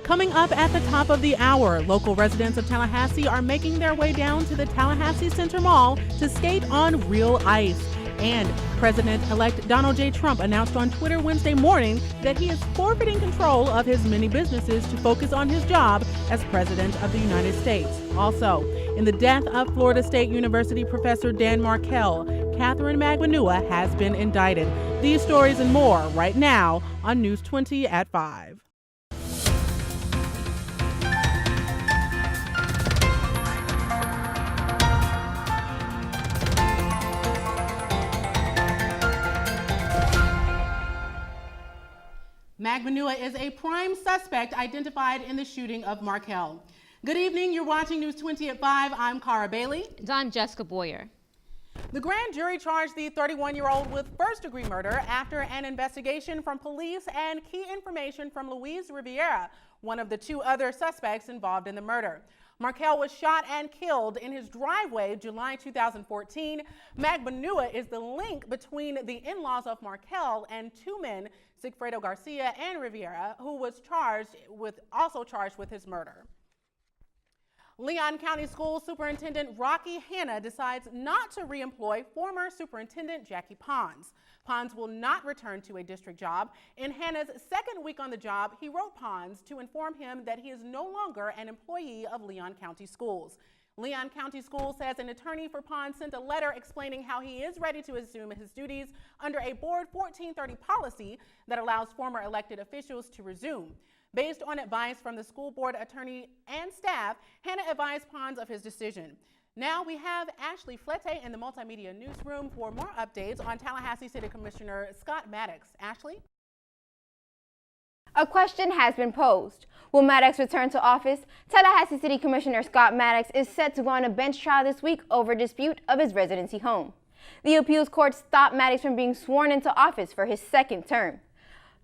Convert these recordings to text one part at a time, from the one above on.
Coming up at the top of the hour, local residents of Tallahassee are making their way down to the Tallahassee Center Mall to skate on real ice. And President-elect Donald J. Trump announced on Twitter Wednesday morning that he is forfeiting control of his many businesses to focus on his job as President of the United States. Also, in the death of Florida State University professor Dan Markell, Katherine Magbanua has been indicted. These stories and more right now on News 20 at 5. Magbanua is a prime suspect identified in the shooting of Markell. Good evening, you're watching News 20 at 5. I'm Karah Bailey. And I'm Jessica Bouyer. The grand jury charged the 31-year-old with first-degree murder after an investigation from police and key information from Luis Rivera, one of the two other suspects involved in the murder. Markell was shot and killed in his driveway July 2014. Magbanua is the link between the in-laws of Markell and two men, Sigfredo Garcia and Rivera, who was also charged with his murder. Leon County School Superintendent Rocky Hanna decides not to reemploy former Superintendent Jackie Pons. Pons will not return to a district job. In Hanna's second week on the job, he wrote Pons to inform him that he is no longer an employee of Leon County Schools. Leon County Schools says an attorney for Pons sent a letter explaining how he is ready to assume his duties under a Board 1430 policy that allows former elected officials to resume. Based on advice from the school board attorney and staff, Hanna advised Pons of his decision. Now we have Ashely in the multimedia newsroom for more updates on Tallahassee City Commissioner Scott Maddox. Ashely? A question has been posed. Will Maddox return to office? Tallahassee City Commissioner Scott Maddox is set to go on a bench trial this week over a dispute of his residency home. The appeals court stopped Maddox from being sworn into office for his second term.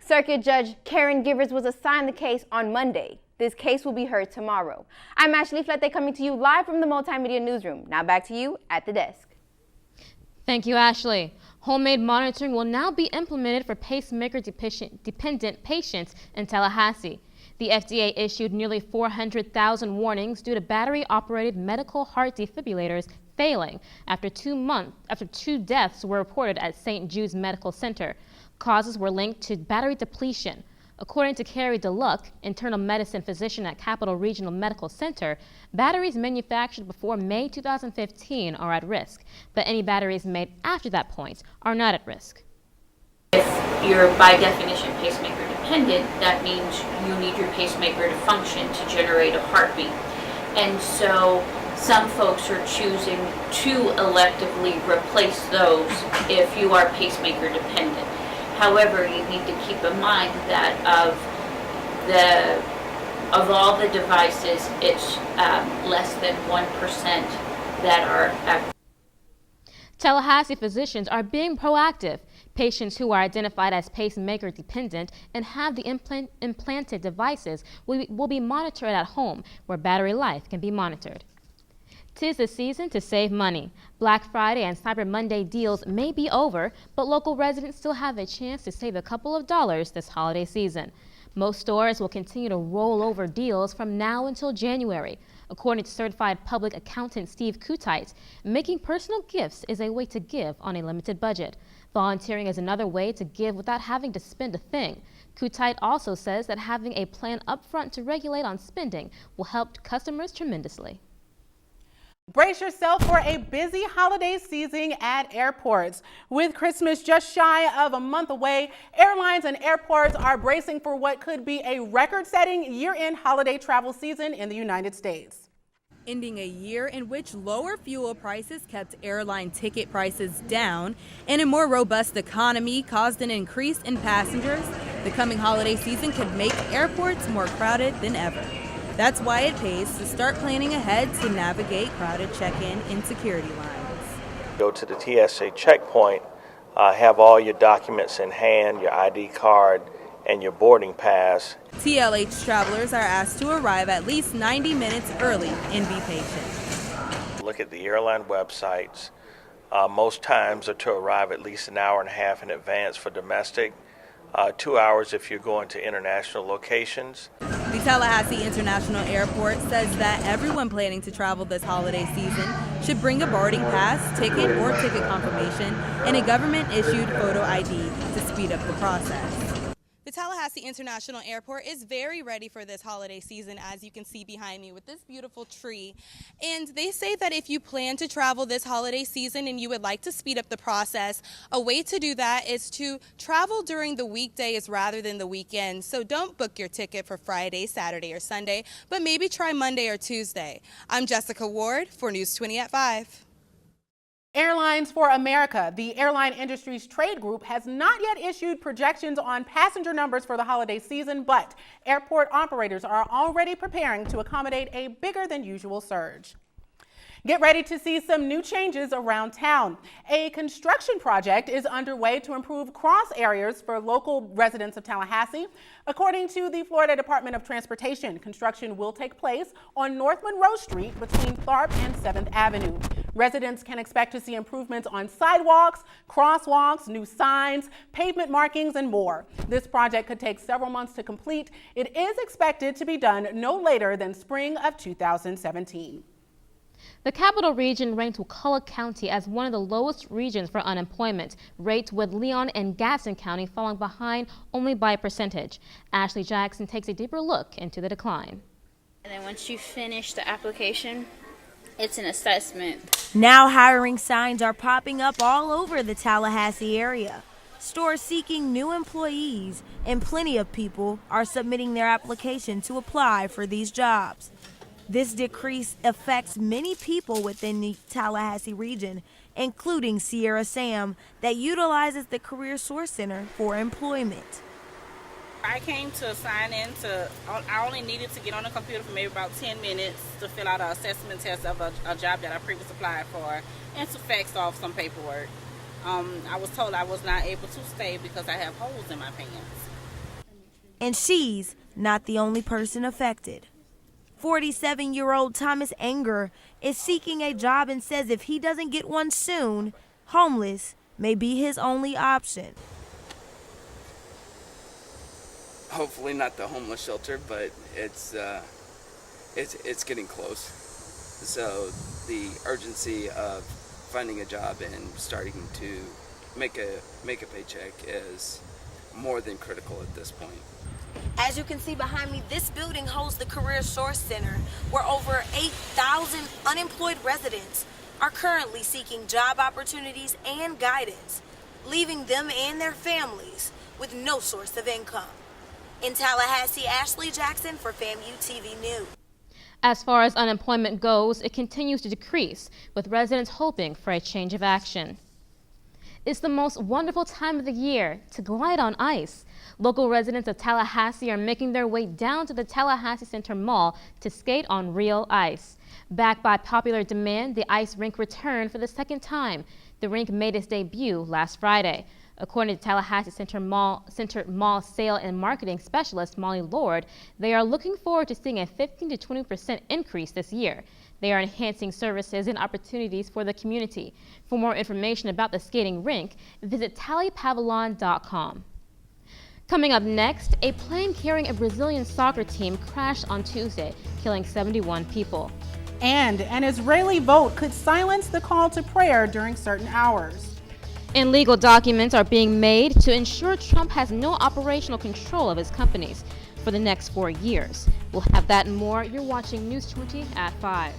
Circuit Judge Karen Givers was assigned the case on Monday. This case will be heard tomorrow. I'm Ashely coming to you live from the multimedia newsroom. Now back to you at the desk. Thank you, Ashely. Homemade monitoring will now be implemented for pacemaker-dependent patients in Tallahassee. The FDA issued nearly 400,000 warnings due to battery-operated medical heart defibrillators failing after 2 deaths were reported at St. Jude's Medical Center. Causes were linked to battery depletion. According to Carrie DeLuck, internal medicine physician at Capital Regional Medical Center, batteries manufactured before May 2015 are at risk, but any batteries made after that point are not at risk. If you're by definition pacemaker dependent, that means you need your pacemaker to function to generate a heartbeat. And so some folks are choosing to electively replace those if you are pacemaker dependent. However, you need to keep in mind that of all the devices, it's less than 1% that are active. Tallahassee physicians are being proactive. Patients who are identified as pacemaker dependent and have the implanted devices will be monitored at home, where battery life can be monitored. 'Tis the season to save money. Black Friday and Cyber Monday deals may be over, but local residents still have a chance to save a couple of dollars this holiday season. Most stores will continue to roll over deals from now until January. According to certified public accountant Steve Kutite, making personal gifts is a way to give on a limited budget. Volunteering is another way to give without having to spend a thing. Kutite also says that having a plan upfront to regulate on spending will help customers tremendously. Brace yourself for a busy holiday season at airports. With Christmas just shy of a month away, airlines and airports are bracing for what could be a record-setting year-end holiday travel season in the United States. Ending a year in which lower fuel prices kept airline ticket prices down and a more robust economy caused an increase in passengers, the coming holiday season could make airports more crowded than ever. That's why it pays to start planning ahead to navigate crowded check-in and security lines. Go to the TSA checkpoint, have all your documents in hand, your ID card, and your boarding pass. TLH travelers are asked to arrive at least 90 minutes early and be patient. Look at the airline websites. Most times are to arrive at least an hour and a half in advance for domestic, 2 hours if you're going to international locations. The Tallahassee International Airport says that everyone planning to travel this holiday season should bring a boarding pass, ticket, or ticket confirmation, and a government-issued photo ID to speed up the process. The Tallahassee International Airport is very ready for this holiday season, as you can see behind me with this beautiful tree. And they say that if you plan to travel this holiday season and you would like to speed up the process, a way to do that is to travel during the weekdays rather than the weekends. So don't book your ticket for Friday, Saturday, or Sunday, but maybe try Monday or Tuesday. I'm Jessica Ward for News 20 at 5. Airlines for America, the airline industry's trade group, has not yet issued projections on passenger numbers for the holiday season, but airport operators are already preparing to accommodate a bigger than usual surge. Get ready to see some new changes around town. A construction project is underway to improve cross areas for local residents of Tallahassee. According to the Florida Department of Transportation, construction will take place on North Monroe Street between Tharp and 7th Avenue. Residents can expect to see improvements on sidewalks, crosswalks, new signs, pavement markings, and more. This project could take several months to complete. It is expected to be done no later than spring of 2017. The Capital Region ranked Wakulla County as one of the lowest regions for unemployment rates, with Leon and Gadsden County falling behind only by a percentage. Ashely Jackson takes a deeper look into the decline. And then once you finish the application, it's an assessment. Now hiring signs are popping up all over the Tallahassee area. Stores seeking new employees, and plenty of people are submitting their application to apply for these jobs. This decrease affects many people within the Tallahassee region, including Sierra Sam, that utilizes the Career Source Center for employment. I came to sign in I only needed to get on the computer for maybe about 10 minutes to fill out an assessment test of a job that I previously applied for and to fax off some paperwork. I was told I was not able to stay because I have holes in my pants. And she's not the only person affected. 47-year-old Thomas Anger is seeking a job and says if he doesn't get one soon, homeless may be his only option. Hopefully not the homeless shelter, but it's getting close. So the urgency of finding a job and starting to make a paycheck is more than critical at this point. As you can see behind me, this building holds the Career Source Center, where over 8,000 unemployed residents are currently seeking job opportunities and guidance, leaving them and their families with no source of income. In Tallahassee, Ashely Jackson for FAMU-TV News. As far as unemployment goes, it continues to decrease, with residents hoping for a change of action. It's the most wonderful time of the year to glide on ice. Local residents of Tallahassee are making their way down to the Tallahassee Center Mall to skate on real ice. Backed by popular demand, the ice rink returned for the second time. The rink made its debut last Friday. According to Tallahassee Center Mall Sale and Marketing Specialist Molly Lord, they are looking forward to seeing a 15 to 20% increase this year. They are enhancing services and opportunities for the community. For more information about the skating rink, visit tallypavilion.com. Coming up next, a plane carrying a Brazilian soccer team crashed on Tuesday, killing 71 people. And an Israeli vote could silence the call to prayer during certain hours. And legal documents are being made to ensure Trump has no operational control of his companies for the next 4 years. We'll have that and more. You're watching News 20 at 5.